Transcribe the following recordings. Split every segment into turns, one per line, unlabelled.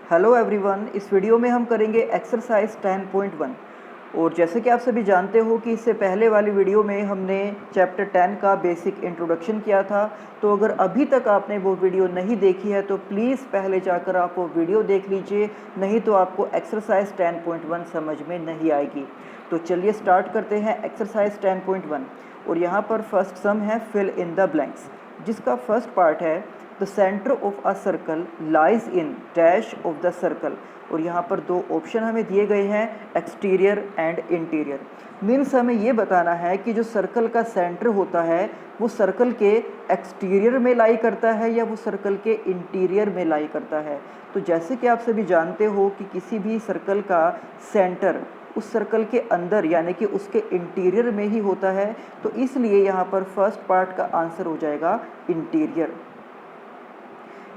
Hello everyone, इस video में हम करेंगे एक्सरसाइज 10.1। और जैसे कि आप सभी जानते हो कि इससे पहले वाली वीडियो में हमने चैप्टर 10 का बेसिक इंट्रोडक्शन किया था। तो अगर अभी तक आपने वो वीडियो नहीं देखी है तो प्लीज़ पहले जाकर आप वो वीडियो देख लीजिए, नहीं तो आपको एक्सरसाइज 10.1 समझ में नहीं आएगी। तो चलिए स्टार्ट करते हैं एक्सरसाइज 10.1। और यहाँ पर फर्स्ट सम है फिल इन द ब्लैंक्स, जिसका फर्स्ट पार्ट है the centre of a circle lies in dash of the circle. और यहाँ पर दो ऑप्शन हमें दिए गए हैं, एक्सटीरियर एंड इंटीरियर। मीन्स हमें ये बताना है कि जो सर्कल का सेंटर होता है वो सर्कल के एक्सटीरियर में लाई करता है या वो सर्कल के इंटीरियर में लाई करता है। तो जैसे कि आप सभी जानते हो कि किसी भी सर्कल का सेंटर उस सर्कल के अंदर यानी कि उसके इंटीरियर में ही होता है, तो इसलिए यहाँ पर फर्स्ट पार्ट का आंसर हो जाएगा इंटीरियर।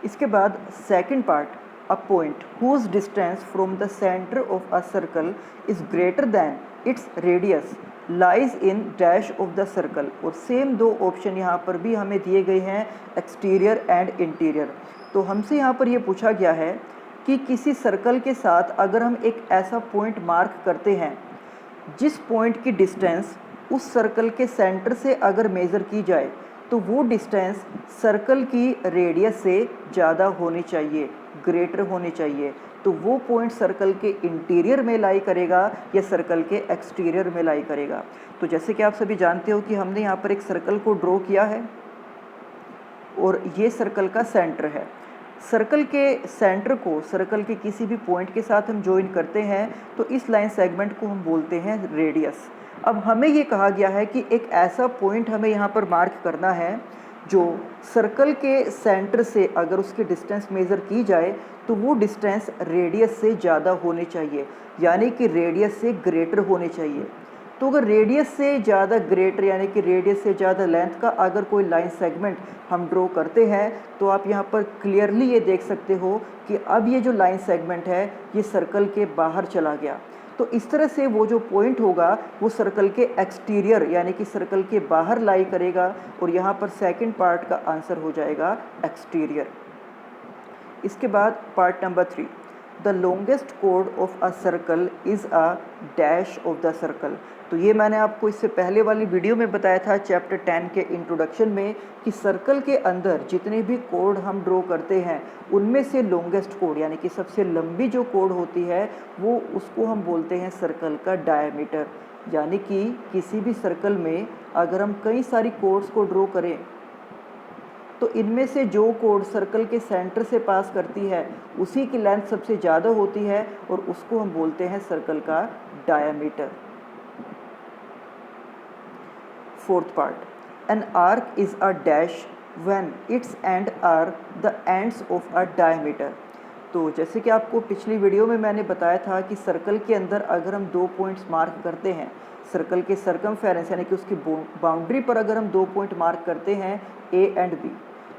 इसके बाद second part, a point whose distance from the centre of a circle is greater than its radius lies in dash of the circle. और सेम दो ऑप्शन यहाँ पर भी हमें दिए गए हैं, एक्सटीरियर एंड इंटीरियर। तो हमसे यहाँ पर ये पूछा गया है कि किसी सर्कल के साथ अगर हम एक ऐसा पॉइंट मार्क करते हैं जिस पॉइंट की डिस्टेंस उस सर्कल के सेंटर से अगर मेज़र की जाए तो वो डिस्टेंस सर्कल की रेडियस से ज़्यादा होनी चाहिए, ग्रेटर होनी चाहिए। तो वो पॉइंट सर्कल के इंटीरियर में लाई करेगा या सर्कल के एक्सटीरियर में लाई करेगा। तो जैसे कि आप सभी जानते हो कि हमने यहाँ पर एक सर्कल को ड्रॉ किया है और ये सर्कल का सेंटर है। सर्कल के सेंटर को सर्कल के किसी भी पॉइंट के साथ हम ज्वाइन करते हैं तो इस लाइन सेगमेंट को हम बोलते हैं रेडियस। अब हमें ये कहा गया है कि एक ऐसा पॉइंट हमें यहाँ पर मार्क करना है जो सर्कल के सेंटर से अगर उसकी डिस्टेंस मेज़र की जाए तो वो डिस्टेंस रेडियस से ज़्यादा होनी चाहिए, यानी कि रेडियस से ग्रेटर होनी चाहिए। तो अगर रेडियस से ज़्यादा ग्रेटर यानी कि रेडियस से ज़्यादा लेंथ का अगर कोई लाइन सेगमेंट हम ड्रॉ करते हैं तो आप यहाँ पर क्लियरली ये देख सकते हो कि अब ये जो लाइन सेगमेंट है ये सर्कल के बाहर चला गया। तो इस तरह से वो जो पॉइंट होगा वो सर्कल के एक्सटीरियर यानी कि सर्कल के बाहर लाई करेगा और यहाँ पर सेकंड पार्ट का आंसर हो जाएगा एक्सटीरियर। इसके बाद part number 3, the longest code of a circle is a dash of the circle. तो ये मैंने आपको इससे पहले वाली वीडियो में बताया था चैप्टर 10 के इंट्रोडक्शन में कि सर्कल के अंदर जितने भी कोड हम ड्रॉ करते हैं उनमें से लॉन्गेस्ट कोड यानी कि सबसे लंबी जो कोड होती है वो उसको हम बोलते हैं सर्कल का डायमीटर। यानी कि किसी भी सर्कल में अगर हम कई सारी कोड्स को ड्रॉ करें तो इनमें से जो कोड सर्कल के सेंटर से पास करती है उसी की लेंथ सबसे ज़्यादा होती है और उसको हम बोलते हैं सर्कल का diameter. Fourth part, an arc is a dash when its end are the ends of a diameter. तो जैसे कि आपको पिछली वीडियो में मैंने बताया था कि सर्कल के अंदर अगर हम दो पॉइंट्स मार्क करते हैं, सर्कल के सरकमफेरेंस यानी कि उसकी बाउंड्री पर अगर हम दो पॉइंट मार्क करते हैं ए एंड बी,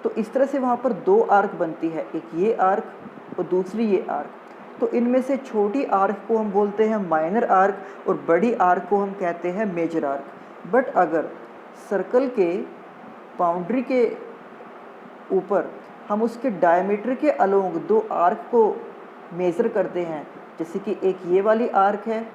तो इस तरह से वहाँ पर दो आर्क बनती है, एक ये आर्क और दूसरी ये आर्क। तो इनमें से छोटी आर्क को हम बोलते हैं माइनर आर्क और बड़ी आर्क को हम कहते हैं मेजर आर्क। बट अगर सर्कल के बाउंड्री के ऊपर हम उसके डायमीटर के अलोंग दो आर्क को मेज़र करते हैं, जैसे कि एक ये वाली आर्क है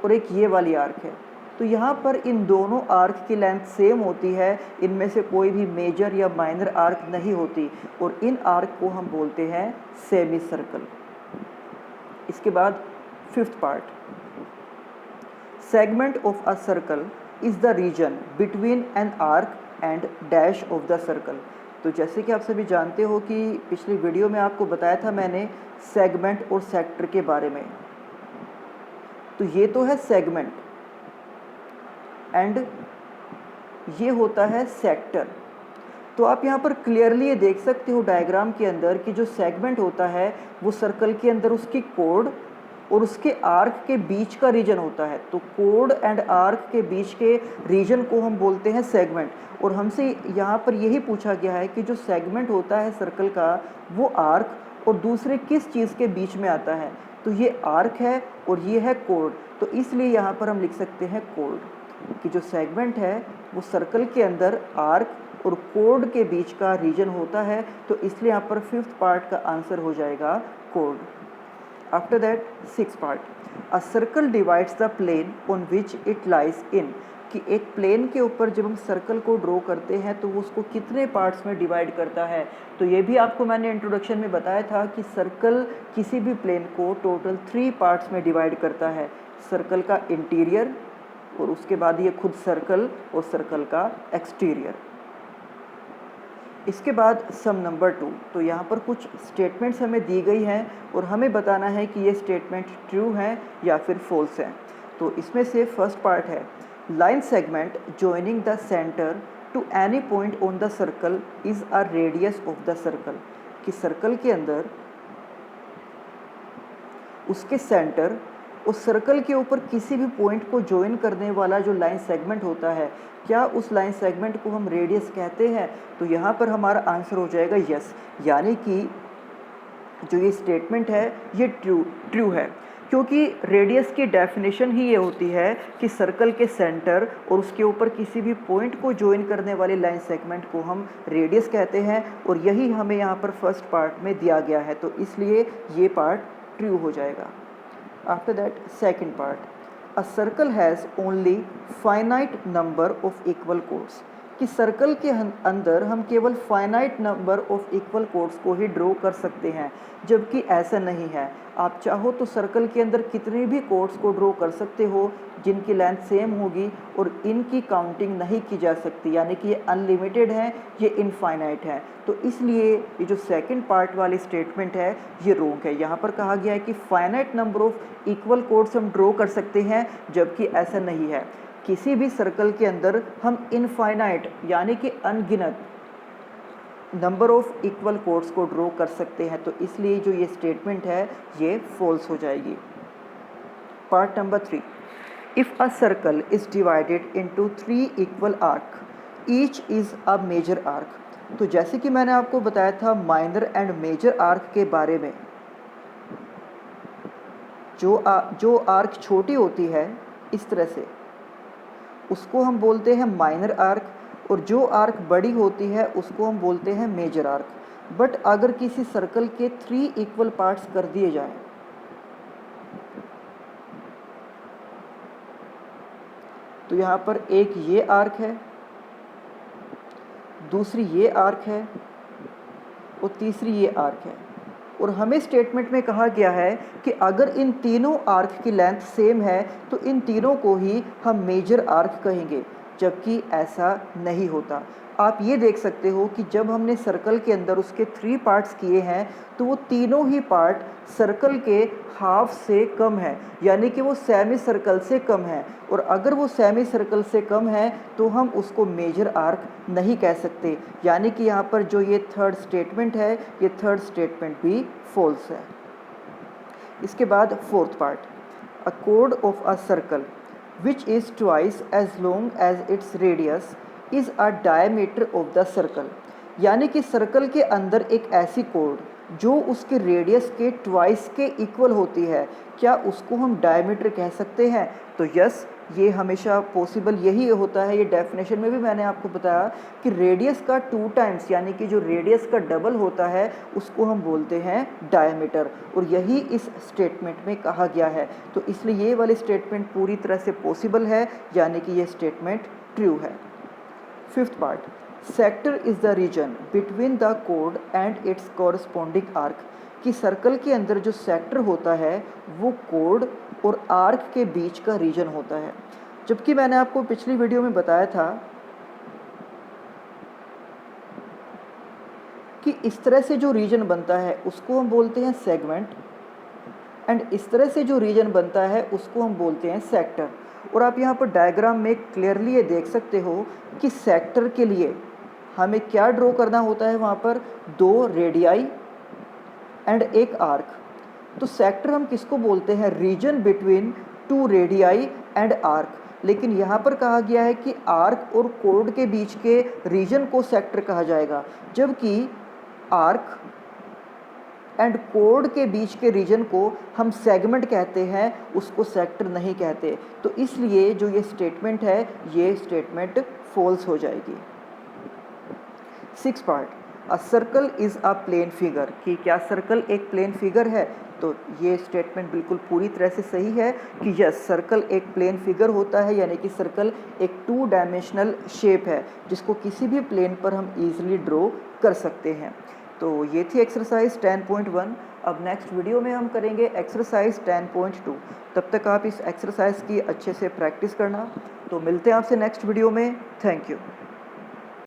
और एक ये वाली आर्क है, तो यहाँ पर इन दोनों आर्क की लेंथ सेम होती है, इनमें से कोई भी मेजर या माइनर आर्क नहीं होती और इन आर्क को हम बोलते हैं सेमी सर्कल। इसके बाद fifth part, segment of a circle is the region between an arc and dash of the circle. तो जैसे कि आप सभी जानते हो कि पिछली वीडियो में आपको बताया था मैंने सेगमेंट और सेक्टर के बारे में। तो ये तो है सेगमेंट एंड ये होता है सेक्टर। तो आप यहाँ पर क्लियरली ये देख सकते हो डायग्राम के अंदर कि जो सेगमेंट होता है वो सर्कल के अंदर उसकी कोड और उसके आर्क के बीच का रीजन होता है। तो कोड एंड आर्क के बीच के रीजन को हम बोलते हैं सेगमेंट। और हमसे यहाँ पर यही पूछा गया है कि जो सेगमेंट होता है सर्कल का वो आर्क और दूसरे किस चीज़ के बीच में आता है। तो ये आर्क है और ये है कोड, तो इसलिए यहाँ पर हम लिख सकते हैं कोड कि जो सेगमेंट है वो सर्कल के अंदर आर्क और कोड के बीच का रीजन होता है। तो इसलिए यहाँ पर फिफ्थ पार्ट का आंसर हो जाएगा code. After that six part, a circle divides the plane on which it lies in, कि एक प्लेन के ऊपर जब हम सर्कल को ड्रॉ करते हैं तो वो उसको कितने पार्ट्स में डिवाइड करता है। तो ये भी आपको मैंने इंट्रोडक्शन में बताया था कि सर्कल किसी भी प्लेन को टोटल 3 पार्ट्स में डिवाइड करता है, सर्कल का इंटीरियर और उसके बाद ये खुद सर्कल और सर्कल का एक्सटीरियर। इसके बाद सम नंबर 2, तो यहाँ पर कुछ स्टेटमेंट्स हमें दी गई हैं और हमें बताना है कि ये स्टेटमेंट ट्रू हैं या फिर फॉल्स हैं। तो इसमें से फर्स्ट पार्ट है, line segment joining the centre to any point on the circle is a radius of the circle, कि सर्कल के अंदर उसके सेंटर उस सर्कल के ऊपर किसी भी पॉइंट को ज्वाइन करने वाला जो लाइन सेगमेंट होता है, क्या उस लाइन सेगमेंट को हम रेडियस कहते हैं। तो यहाँ पर हमारा आंसर हो जाएगा यस, यानी कि जो ये स्टेटमेंट है ये ट्रू है, क्योंकि रेडियस की डेफिनेशन ही ये होती है कि सर्कल के सेंटर और उसके ऊपर किसी भी पॉइंट को ज्वाइन करने वाले लाइन सेगमेंट को हम रेडियस कहते हैं, और यही हमें यहाँ पर फर्स्ट पार्ट में दिया गया है, तो इसलिए ये पार्ट ट्रू हो जाएगा। After that second part, a circle has only finite number of equal codes, कि सर्कल के अंदर हम केवल finite number of equal codes को ही ड्रॉ कर सकते हैं, जबकि ऐसा नहीं है। आप चाहो तो सर्कल के अंदर कितने भी कोड्स को ड्रॉ कर सकते हो जिनकी लेंथ सेम होगी और इनकी काउंटिंग नहीं की जा सकती, यानी कि ये अनलिमिटेड है, ये इनफाइनाइट है। तो इसलिए ये जो सेकंड पार्ट वाली स्टेटमेंट है ये रॉन्ग है। यहाँ पर कहा गया है कि finite number of equal codes हम ड्रॉ कर सकते हैं, जबकि ऐसा नहीं है। किसी भी सर्कल के अंदर हम इनफाइनाइट यानी कि अनगिनत नंबर ऑफ इक्वल कोड्स को ड्रॉ कर सकते हैं, तो इसलिए जो ये स्टेटमेंट है ये फॉल्स हो जाएगी। Part number 3, if a circle is divided into 3 equal arc, each is a major arc. तो जैसे कि मैंने आपको बताया था माइनर एंड मेजर आर्क के बारे में, जो आर्क छोटी होती है इस तरह से उसको हम बोलते हैं माइनर आर्क, और जो आर्क बड़ी होती है उसको हम बोलते हैं मेजर आर्क। बट अगर किसी सर्कल के 3 इक्वल पार्ट्स कर दिए जाएं, तो यहाँ पर एक ये आर्क है, दूसरी ये आर्क है और तीसरी ये आर्क है, और हमें स्टेटमेंट में कहा गया है कि अगर इन तीनों आर्क की लेंथ सेम है तो इन तीनों को ही हम मेजर आर्क कहेंगे, जबकि ऐसा नहीं होता। आप ये देख सकते हो कि जब हमने सर्कल के अंदर उसके 3 पार्ट्स किए हैं तो वो तीनों ही पार्ट सर्कल के हाफ से कम है, यानी कि वो सेमी सर्कल से कम है, और अगर वो सेमी सर्कल से कम है तो हम उसको मेजर आर्क नहीं कह सकते, यानी कि यहाँ पर जो ये थर्ड स्टेटमेंट है ये थर्ड स्टेटमेंट भी फॉल्स है। इसके बाद फोर्थ पार्ट, अ कोड of a circle which is twice as long as its radius is a diameter of the circle, यानी कि सर्कल के अंदर एक ऐसी कोड जो उसके रेडियस के ट्वाइस के इक्वल होती है, क्या उसको हम डायमीटर कह सकते हैं। तो यस, ये हमेशा पॉसिबल यही होता है। ये डेफिनेशन में भी मैंने आपको बताया कि रेडियस का 2 टाइम्स यानी कि जो रेडियस का डबल होता है उसको हम बोलते हैं डायमीटर, और यही इस स्टेटमेंट में कहा गया है। तो इसलिए ये वाली स्टेटमेंट पूरी तरह से पॉसिबल है, यानी कि ये स्टेटमेंट ट्रू है। Fifth part, sector is the region between the code and it's corresponding arc, कि सर्कल के अंदर जो सेक्टर होता है वो कोड और आर्क के बीच का रीजन होता है। जबकि मैंने आपको पिछली वीडियो में बताया था कि इस तरह से जो रीजन बनता है उसको हम बोलते हैं सेगमेंट, एंड इस तरह से जो रीजन बनता है उसको हम बोलते हैं सेक्टर। और आप यहाँ पर डायग्राम में क्लियरली ये देख सकते हो कि सेक्टर के लिए हमें क्या ड्रॉ करना होता है, वहाँ पर 2 रेडियाई एंड एक आर्क। तो सेक्टर हम किसको बोलते हैं, region between 2 radii and arc, लेकिन यहाँ पर कहा गया है कि आर्क और कोड के बीच के रीजन को सेक्टर कहा जाएगा, जबकि आर्क एंड कोड के बीच के रीजन को हम सेगमेंट कहते हैं, उसको सेक्टर नहीं कहते। तो इसलिए जो ये स्टेटमेंट है ये स्टेटमेंट फॉल्स हो जाएगी। 6 part, a circle is a plane figure, कि क्या सर्कल एक प्लेन फिगर है। तो ये स्टेटमेंट बिल्कुल पूरी तरह से सही है कि यस, सर्कल एक प्लेन फिगर होता है, यानी कि सर्कल एक 2 डायमेंशनल शेप है जिसको किसी भी प्लेन पर हम ईजिली ड्रॉ कर सकते हैं। तो ये थी एक्सरसाइज 10.1। अब नेक्स्ट वीडियो में हम करेंगे एक्सरसाइज 10.2। तब तक आप इस एक्सरसाइज की अच्छे से प्रैक्टिस करना। तो मिलते हैं आपसे नेक्स्ट वीडियो में। Thank you.